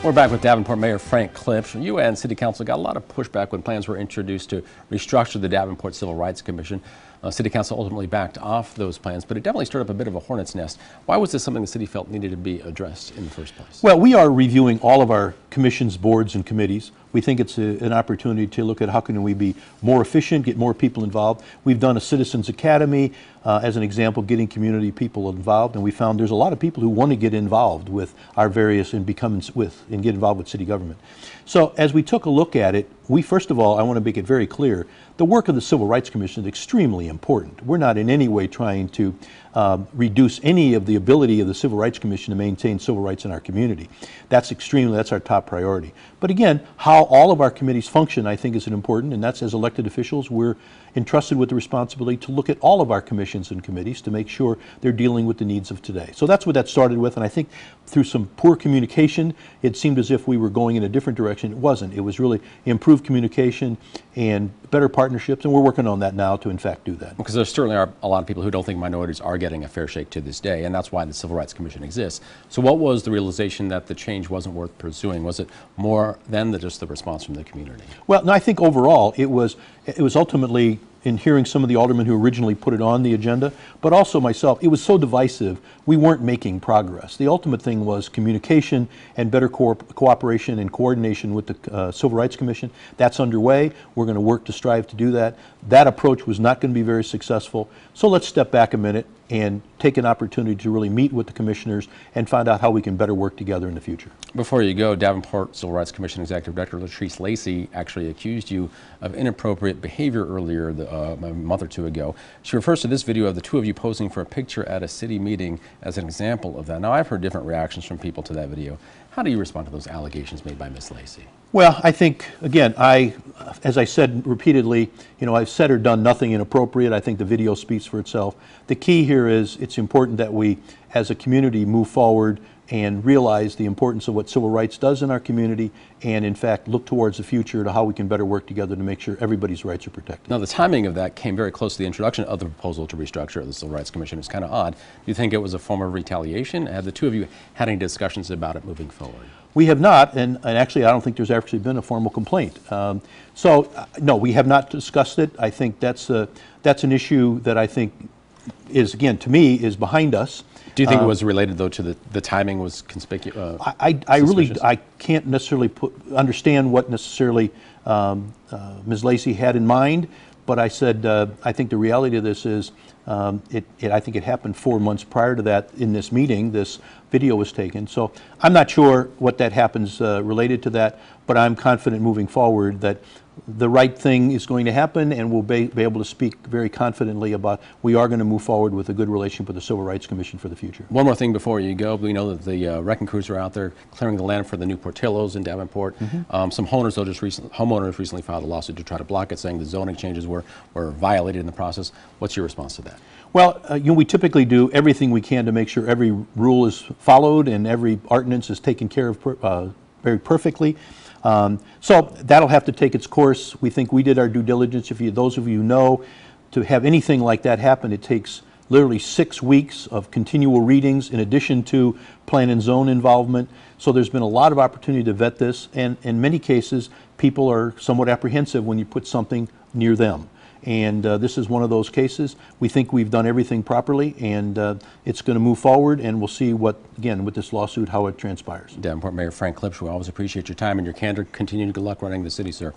We're back with Davenport Mayor Frank Klipsch. You and City Council got a lot of pushback when plans were introduced to restructure the Davenport Civil Rights Commission. City Council ultimately backed off those plans, but it definitely stirred up a bit of a hornet's nest. Why was this something the city felt needed to be addressed in the first place? Well, we are reviewing all of our commissions, boards, and committees. We think it's an opportunity to look at how can we be more efficient, get more people involved. We've done a Citizens Academy as an example, getting community people involved, and we found there's a lot of people who want to get involved with our various and get involved with city government. So as we took a look at it, first of all, I want to make it very clear, the work of the Civil Rights Commission is extremely important. We're not in any way trying to reduce any of the ability of the Civil Rights Commission to maintain civil rights in our community. That's our top priority. But again, how all of our committees function, I think, is important, and that's as elected officials, we're entrusted with the responsibility to look at all of our commissions and committees to make sure they're dealing with the needs of today. So that's what that started with, and I think through some poor communication, it seemed as if we were going in a different direction. It wasn't. It was really improved communication and better partnerships, and we're working on that now to in fact do that. Because there certainly are a lot of people who don't think minorities are getting a fair shake to this day, and that's why the Civil Rights Commission exists. So what was the realization that the change wasn't worth pursuing? Was it more than just the response from the community? Well, no, I think overall it was ultimately, in hearing some of the aldermen who originally put it on the agenda, but also myself, it was so divisive, we weren't making progress. The ultimate thing was communication and better cooperation and coordination with the Civil Rights Commission. That's underway. We're going to work to strive to do that. That approach was not going to be very successful. So let's step back a minute and take an opportunity to really meet with the commissioners and find out how we can better work together in the future. Before you go, Davenport Civil Rights Commission Executive Director Latrice Lacey actually accused you of inappropriate behavior earlier a month or two ago. She refers to this video of the two of you posing for a picture at a city meeting as an example of that. Now, I've heard different reactions from people to that video. How do you respond to those allegations made by Ms. Lacey? Well, I think, again, as I said repeatedly, I've said or done nothing inappropriate. I think the video speaks for itself. The key here is it's important that we, as a community, move forward and realize the importance of what civil rights does in our community and, in fact, look towards the future to how we can better work together to make sure everybody's rights are protected. Now, the timing of that came very close to the introduction of the proposal to restructure the Civil Rights Commission. It's kind of odd. Do you think it was a form of retaliation? Have the two of you had any discussions about it moving forward? We have not, and actually I don't think there's actually been a formal complaint. No, we have not discussed it. I think that's an issue that I think is, again, to me, is behind us. Do you think it was related, though, to the timing was conspicuous? I can't necessarily understand what necessarily Ms. Lacey had in mind, but I said I think the reality of this is I think it happened 4 months prior to that in this meeting. This video was taken. So I'm not sure what that happens related to that, but I'm confident moving forward that the right thing is going to happen, and we'll be able to speak very confidently about we are going to move forward with a good relationship with the Civil Rights Commission for the future. One more thing before you go. We know that the wrecking crews are out there clearing the land for the new Portillos in Davenport. Some homeowners recently filed a lawsuit to try to block it, saying the zoning changes were violated in the process. What's your response to that? Well, we typically do everything we can to make sure every rule is followed and every ordinance is taken care of very perfectly. So that'll have to take its course. We think we did our due diligence. Those of you know, to have anything like that happen, it takes literally 6 weeks of continual readings in addition to plan and zone involvement. So there's been a lot of opportunity to vet this, and in many cases, people are somewhat apprehensive when you put something near them. And this is one of those cases. We think we've done everything properly, and it's going to move forward, and we'll see again, with this lawsuit, how it transpires. Davenport Mayor Frank Klipsch, we always appreciate your time and your candor. Continued good luck running the city, sir.